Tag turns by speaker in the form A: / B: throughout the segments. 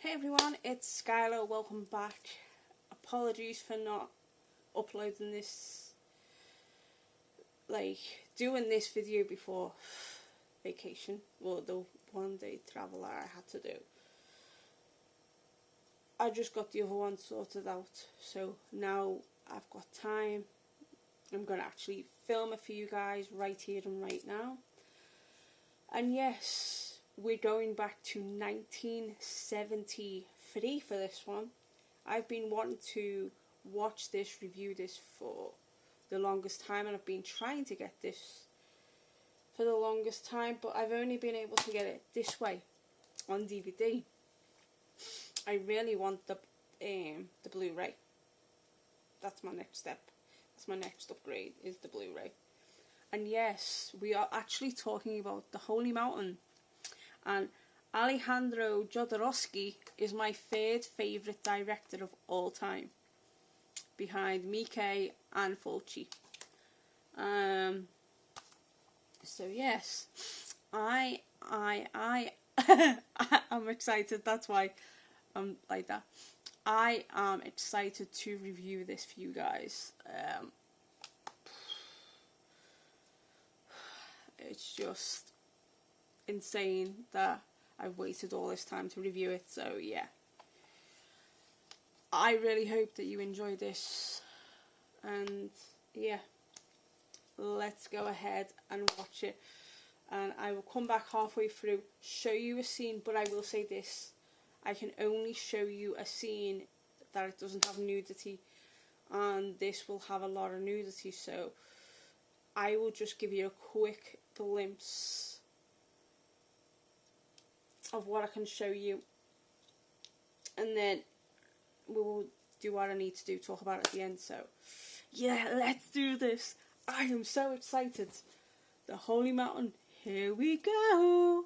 A: Hey everyone, it's Skylar, welcome back. Apologies for not uploading this, doing this video before vacation, or the one day travel that I had to do. I just got the other one sorted out, so now I've got time. I'm going to actually film it for you guys right here and right now. And yes, we're going back to 1973 for this one. I've been wanting to watch this, review this for the longest time, and I've been trying to get this for the longest time, but I've only been able to get it this way on DVD. I really want the Blu-ray. That's my next step. That's my next upgrade, is the Blu-ray. And yes, we are actually talking about The Holy Mountain. And Alejandro Jodorowsky is my third favourite director of all time, behind Miike and Fulci. So yes, I'm excited. That's why I'm like that. I am excited to review this for you guys. It's just insane that I've waited all this time to review it, so yeah. I really hope that you enjoy this, and yeah, let's go ahead and watch it. And I will come back halfway through, show you a scene, but I will say this: I can only show you a scene that it doesn't have nudity, and this will have a lot of nudity, so I will just give you a quick glimpse of what I can show you, and then we will do what I need to do, talk about it at the end. So yeah, let's do this. I am so excited. The Holy Mountain, here we go.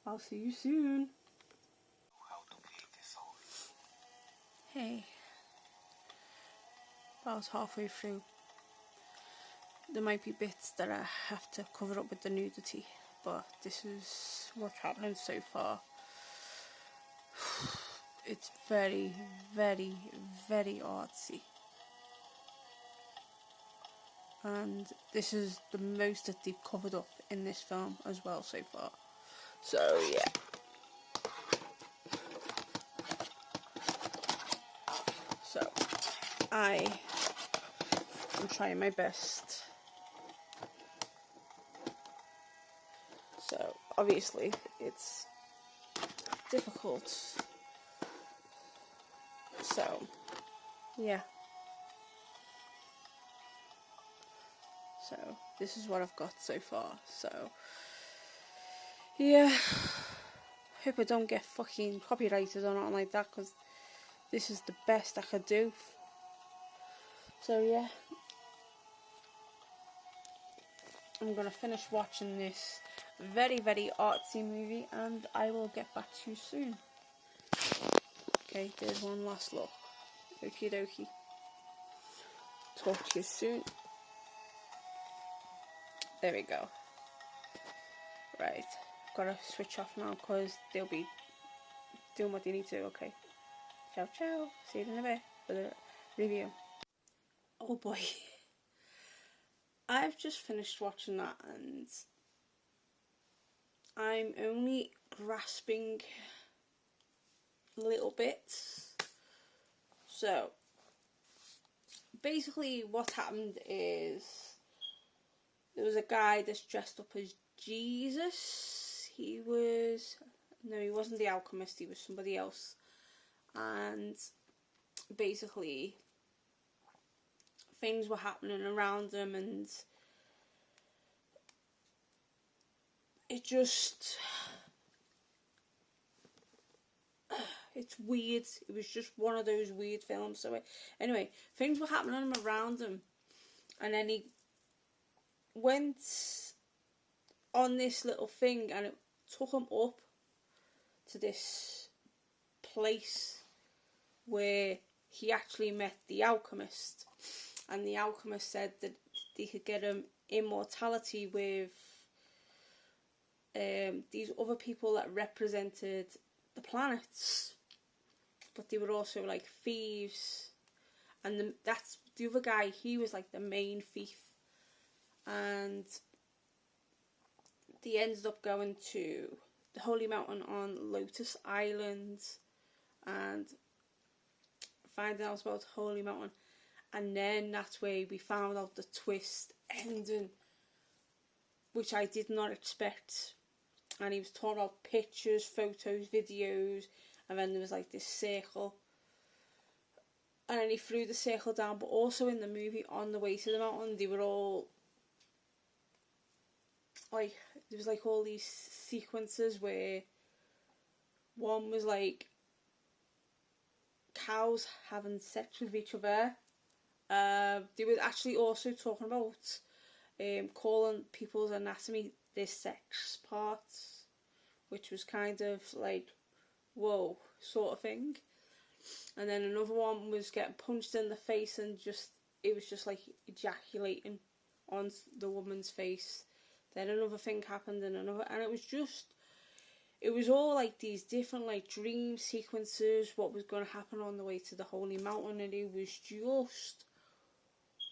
A: I'll see you soon. Hey, about halfway through. There might be bits that I have to cover up with the nudity, but this is what's happening so far. It's very, very, very artsy. And this is the most that they've covered up in this film as well so far. So yeah. So I am trying my best. So obviously it's difficult. So yeah. So this is what I've got so far. So yeah, hope I don't get fucking copyrighted or nothing like that, because this is the best I could do. So yeah, I'm gonna finish watching this very, very artsy movie, and I will get back to you soon. Okay, there's one last look. Okie dokie. Talk to you soon. There we go. Right, gotta switch off now because they'll be doing what they need to. Okay, ciao ciao, see you in a bit for the review. Oh boy, I've just finished watching that, and I'm only grasping little bits. So basically what happened is there was a guy that's dressed up as Jesus. He wasn't the alchemist, he was somebody else. And basically things were happening around him, and it's weird. It was just one of those weird films. So anyway, things were happening around him, and then he went on this little thing, and it took him up to this place where he actually met the alchemist, and the alchemist said that they could get him immortality with these other people that represented the planets. but they were also like thieves, and that's the other guy. He was like the main thief, and they ended up going to the Holy Mountain on Lotus Island and finding out about Holy Mountain, and then that's where we found out the twist ending, which I did not expect. And he was talking about pictures, photos, videos, and then there was like this circle, and then he threw the circle down. But also in the movie, on the way to the mountain, they were all like, there was like all these sequences where one was like cows having sex with each other. They were actually also talking about calling people's anatomy their sex parts, which was kind of like, whoa, sort of thing. And then another one was getting punched in the face, and it was just like ejaculating on the woman's face. Then another thing happened, and it was all like these different like dream sequences, what was going to happen on the way to the Holy Mountain, and it was just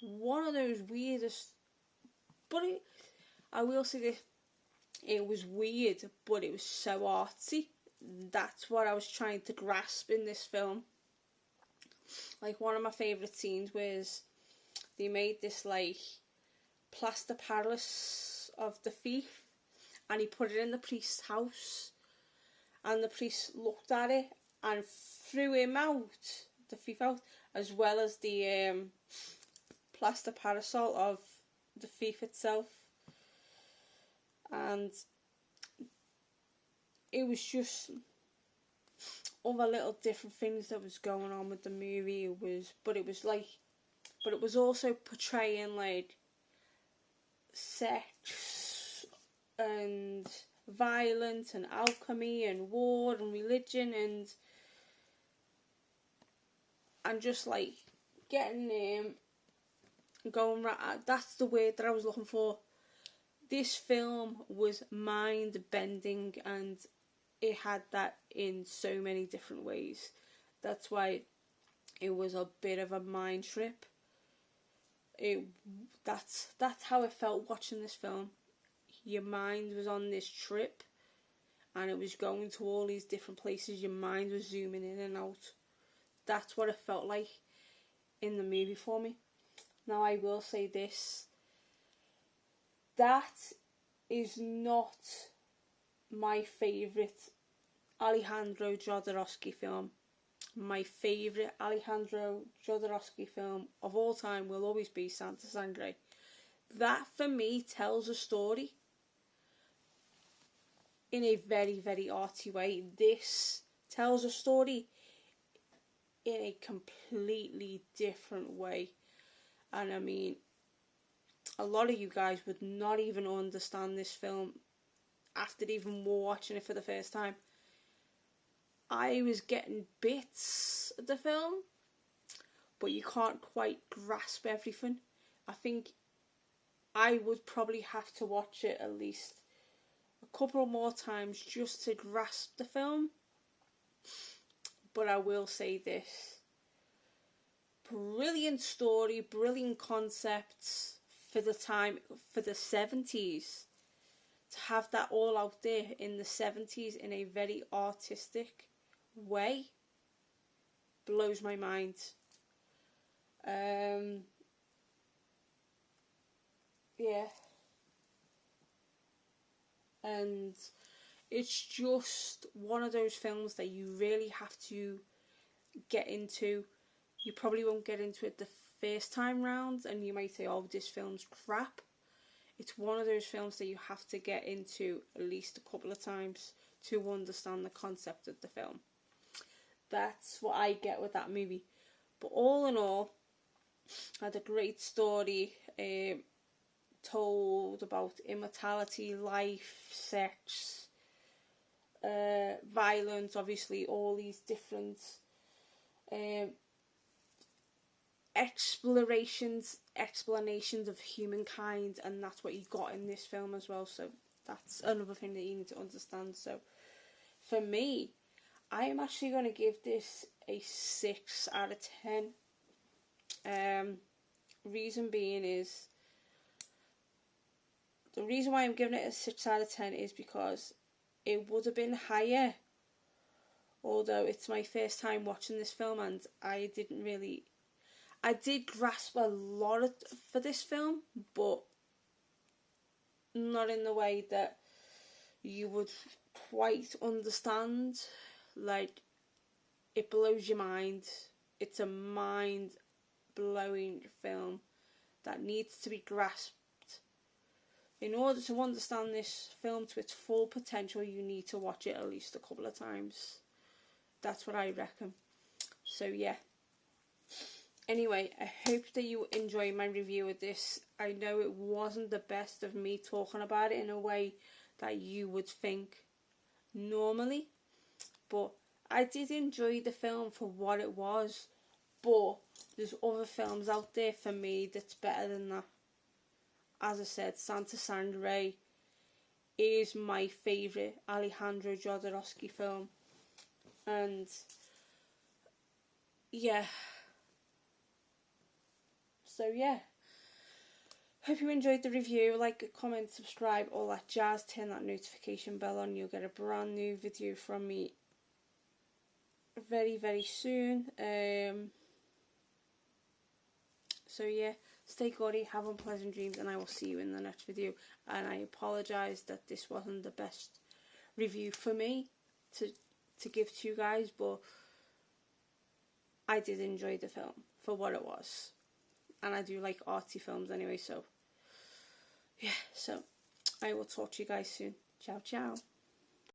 A: one of those weirdest. But I will say this, it was weird, but it was so artsy. That's what I was trying to grasp in this film. Like, one of my favourite scenes was they made this like plaster palace of the thief, and he put it in the priest's house, and the priest looked at it and threw him out, the thief out, as well as the plaster parasol of the thief itself. And it was just other little different things that was going on with the movie. But it was also portraying like sex and violence and alchemy and war and religion and just like getting going right. That's the word that I was looking for. This film was mind bending, and it had that in so many different ways. That's why it was a bit of a mind trip. That's how it felt watching this film. Your mind was on this trip, and it was going to all these different places. Your mind was zooming in and out. That's what it felt like in the movie for me. Now, I will say this. That is not my favourite Alejandro Jodorowsky film. My favourite Alejandro Jodorowsky film of all time will always be Santa Sangre. That, for me, tells a story in a very, very arty way. This tells a story in a completely different way. And I mean, a lot of you guys would not even understand this film after even watching it for the first time. I was getting bits of the film, but you can't quite grasp everything. I think I would probably have to watch it at least a couple more times just to grasp the film. But I will say this. Brilliant story, brilliant concepts for the time, for the 70s. To have that all out there in the 70s in a very artistic way blows my mind. Yeah. And it's just one of those films that you really have to get into. You probably won't get into it the first time round, and you might say, oh, this film's crap. It's one of those films that you have to get into at least a couple of times to understand the concept of the film. That's what I get with that movie. But all in all, had a great story, told about immortality, life, sex, violence, obviously, all these different explanations of humankind, and that's what you got in this film as well. So that's another thing that you need to understand. So for me, I am actually going to give this a 6 out of 10. Reason being is, the reason why I'm giving it a 6 out of 10 is because it would have been higher, although it's my first time watching this film and I did grasp a lot for this film, but not in the way that you would quite understand. Like, it blows your mind. It's a mind-blowing film that needs to be grasped. In order to understand this film to its full potential, you need to watch it at least a couple of times. That's what I reckon. So yeah. Anyway, I hope that you enjoyed my review of this. I know it wasn't the best of me talking about it in a way that you would think normally, but I did enjoy the film for what it was. But there's other films out there for me that's better than that. As I said, Santa Sangre is my favourite Alejandro Jodorowsky film. And yeah. So yeah. Hope you enjoyed the review. Like, comment, subscribe, all that jazz. Turn that notification bell on. You'll get a brand new video from me very, very soon. So yeah, stay gaudy, have unpleasant dreams, and I will see you in the next video. And I apologise that this wasn't the best review for me to give to you guys, but I did enjoy the film for what it was. And I do like arty films anyway, so yeah, so I will talk to you guys soon. Ciao, ciao.